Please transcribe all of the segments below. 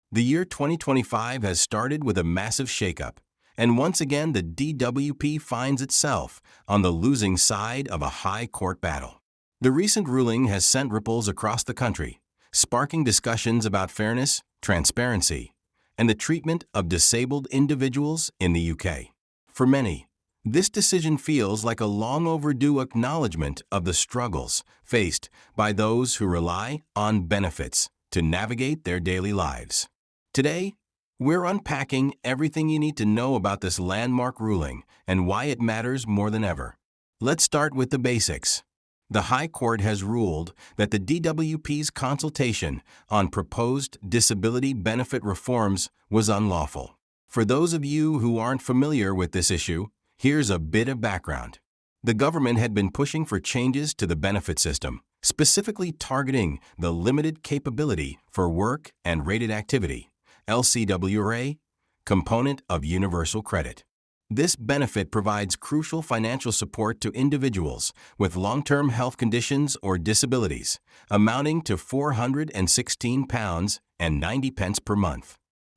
The year 2025 has started with a massive shakeup, and once again the DWP finds itself on the losing side of a high court battle. The recent ruling has sent ripples across the country, sparking discussions about fairness, transparency, and the treatment of disabled individuals in the UK. For many, this decision feels like a long overdue acknowledgement of the struggles faced by those who rely on benefits to navigate their daily lives. Today, we're unpacking everything you need to know about this landmark ruling and why it matters more than ever. Let's start with the basics. The High Court has ruled that the DWP's consultation on proposed disability benefit reforms was unlawful. For those of you who aren't familiar with this issue, here's a bit of background. The government had been pushing for changes to the benefit system, specifically targeting the limited capability for work and rated activity (LCWRA) component of universal credit. This benefit provides crucial financial support to individuals with long-term health conditions or disabilities, amounting to £416.90 per month.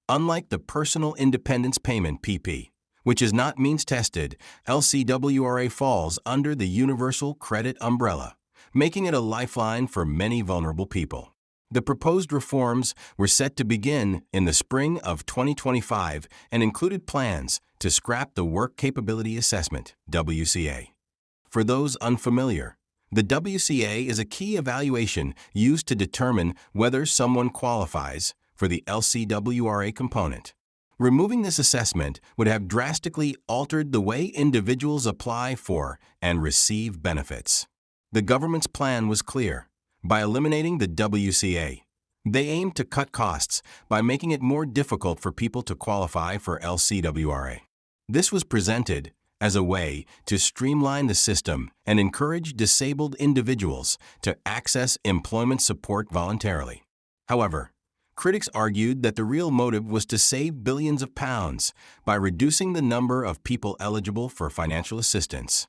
Unlike the Personal Independence Payment (PP), which is not means-tested, LCWRA falls under the Universal Credit umbrella, making it a lifeline for many vulnerable people. The proposed reforms were set to begin in the spring of 2025 and included plans to scrap the Work Capability Assessment (WCA). For those unfamiliar, the WCA is a key evaluation used to determine whether someone qualifies for the LCWRA component. Removing this assessment would have drastically altered the way individuals apply for and receive benefits. The government's plan was clear. By eliminating the WCA, they aimed to cut costs by making it more difficult for people to qualify for LCWRA. This was presented as a way to streamline the system and encourage disabled individuals to access employment support voluntarily. However, critics argued that the real motive was to save billions of pounds by reducing the number of people eligible for financial assistance.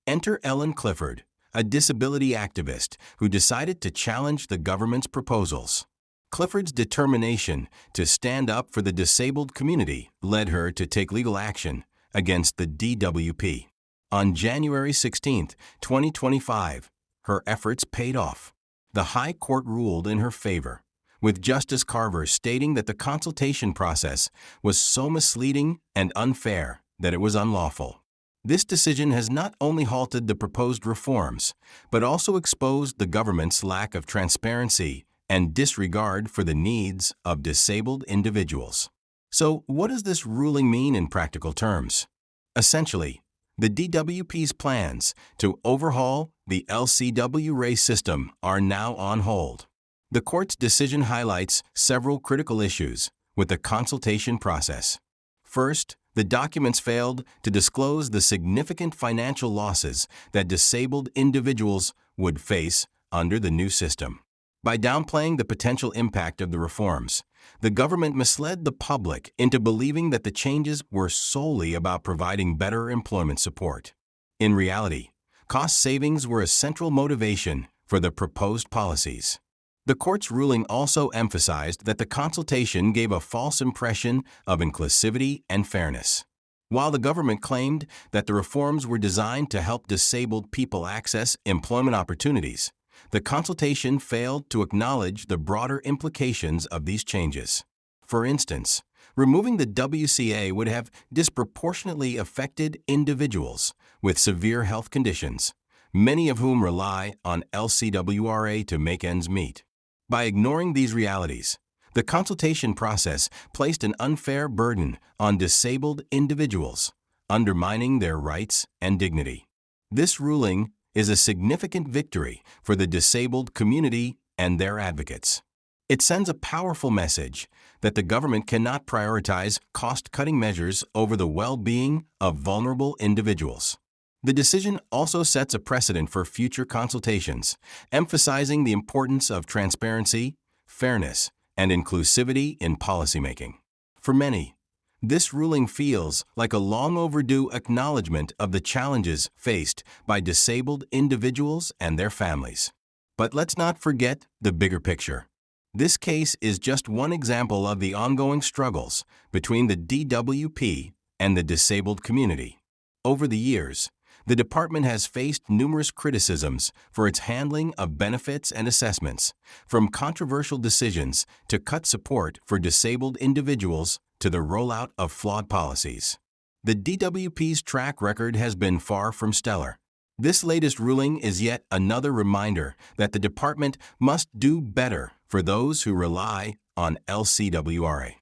Enter Ellen Clifford, a disability activist who decided to challenge the government's proposals. Clifford's determination to stand up for the disabled community led her to take legal action against the DWP. On January 16, 2025, her efforts paid off. The High Court ruled in her favor, with Justice Carver stating that the consultation process was so misleading and unfair that it was unlawful. This decision has not only halted the proposed reforms, but also exposed the government's lack of transparency and disregard for the needs of disabled individuals. So, what does this ruling mean in practical terms? Essentially, the DWP's plans to overhaul the LCWRA system are now on hold. The court's decision highlights several critical issues with the consultation process. First, the documents failed to disclose the significant financial losses that disabled individuals would face under the new system. By downplaying the potential impact of the reforms, the government misled the public into believing that the changes were solely about providing better employment support. In reality, cost savings were a central motivation for the proposed policies. The court's ruling also emphasized that the consultation gave a false impression of inclusivity and fairness. While the government claimed that the reforms were designed to help disabled people access employment opportunities, the consultation failed to acknowledge the broader implications of these changes. For instance, removing the WCA would have disproportionately affected individuals with severe health conditions, many of whom rely on LCWRA to make ends meet. By ignoring these realities, the consultation process placed an unfair burden on disabled individuals, undermining their rights and dignity. This ruling is a significant victory for the disabled community and their advocates. It sends a powerful message that the government cannot prioritize cost-cutting measures over the well-being of vulnerable individuals. The decision also sets a precedent for future consultations, emphasizing the importance of transparency, fairness, and inclusivity in policymaking. For many, this ruling feels like a long overdue acknowledgement of the challenges faced by disabled individuals and their families. But let's not forget the bigger picture. This case is just one example of the ongoing struggles between the DWP and the disabled community. Over the years, the department has faced numerous criticisms for its handling of benefits and assessments, from controversial decisions to cut support for disabled individuals to the rollout of flawed policies. The DWP's track record has been far from stellar. This latest ruling is yet another reminder that the department must do better for those who rely on LCWRA.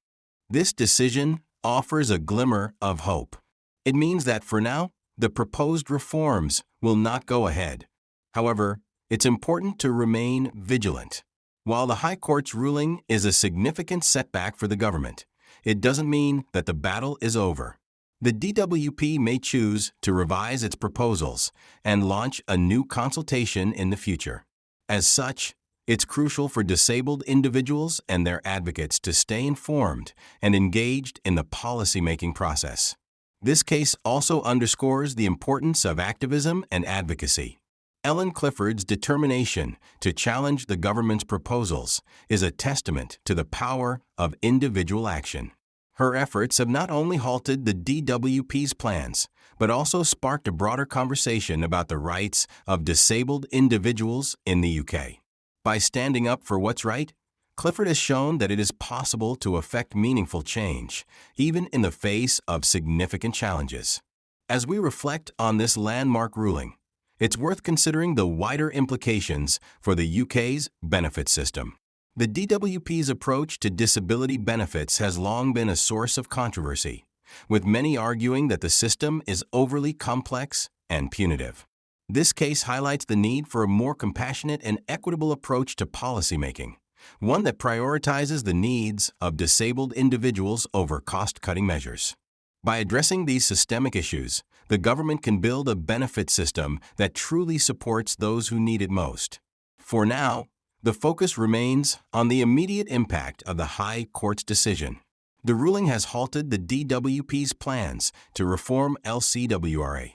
This decision offers a glimmer of hope. It means that for now, the proposed reforms will not go ahead. However, it's important to remain vigilant. While the High Court's ruling is a significant setback for the government, it doesn't mean that the battle is over. The DWP may choose to revise its proposals and launch a new consultation in the future. As such, it's crucial for disabled individuals and their advocates to stay informed and engaged in the policymaking process. This case also underscores the importance of activism and advocacy. Ellen Clifford's determination to challenge the government's proposals is a testament to the power of individual action. Her efforts have not only halted the DWP's plans, but also sparked a broader conversation about the rights of disabled individuals in the UK. By standing up for what's right, Clifford has shown that it is possible to effect meaningful change, even in the face of significant challenges. As we reflect on this landmark ruling, it's worth considering the wider implications for the UK's benefit system. The DWP's approach to disability benefits has long been a source of controversy, with many arguing that the system is overly complex and punitive. This case highlights the need for a more compassionate and equitable approach to policymaking, one that prioritizes the needs of disabled individuals over cost-cutting measures. By addressing these systemic issues, the government can build a benefit system that truly supports those who need it most. For now, the focus remains on the immediate impact of the High Court's decision. The ruling has halted the DWP's plans to reform LCWRA,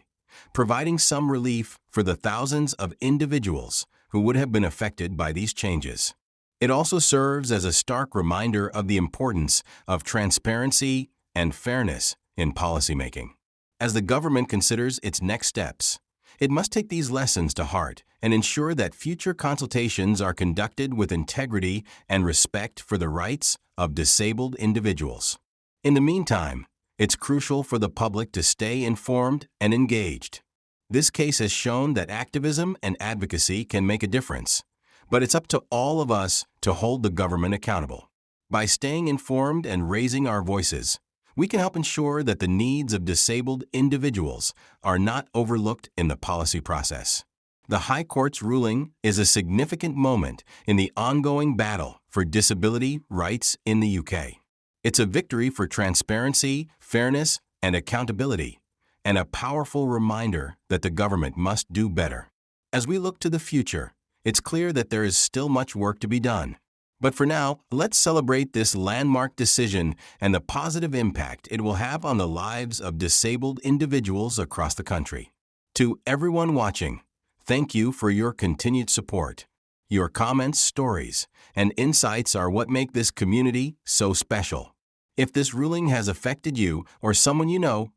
providing some relief for the thousands of individuals who would have been affected by these changes. It also serves as a stark reminder of the importance of transparency and fairness in policymaking. As the government considers its next steps, it must take these lessons to heart and ensure that future consultations are conducted with integrity and respect for the rights of disabled individuals. In the meantime, it's crucial for the public to stay informed and engaged. This case has shown that activism and advocacy can make a difference, but it's up to all of us to hold the government accountable. By staying informed and raising our voices, we can help ensure that the needs of disabled individuals are not overlooked in the policy process. The High Court's ruling is a significant moment in the ongoing battle for disability rights in the UK. It's a victory for transparency, fairness, and accountability, and a powerful reminder that the government must do better. As we look to the future, it's clear that there is still much work to be done. But for now, let's celebrate this landmark decision and the positive impact it will have on the lives of disabled individuals across the country. To everyone watching, thank you for your continued support. Your comments, stories, and insights are what make this community so special. If this ruling has affected you or someone you know,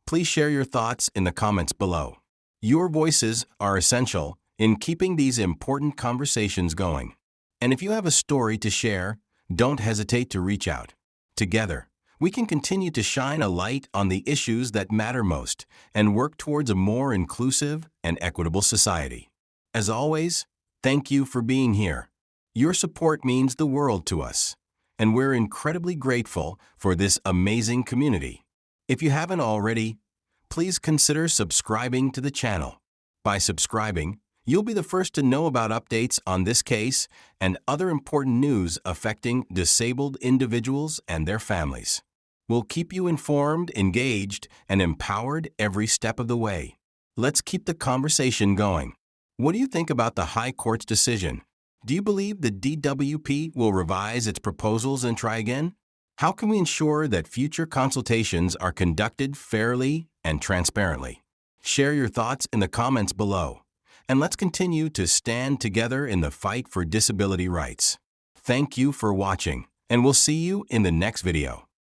please share your thoughts in the comments below. Your voices are essential in keeping these important conversations going. And if you have a story to share, don't hesitate to reach out. Together, we can continue to shine a light on the issues that matter most and work towards a more inclusive and equitable society. As always, thank you for being here. Your support means the world to us, and we're incredibly grateful for this amazing community. If you haven't already, please consider subscribing to the channel. By subscribing, you'll be the first to know about updates on this case and other important news affecting disabled individuals and their families. We'll keep you informed, engaged, and empowered every step of the way. Let's keep the conversation going. What do you think about the High Court's decision? Do you believe the DWP will revise its proposals and try again? How can we ensure that future consultations are conducted fairly and transparently? Share your thoughts in the comments below. And let's continue to stand together in the fight for disability rights. Thank you for watching, and we'll see you in the next video.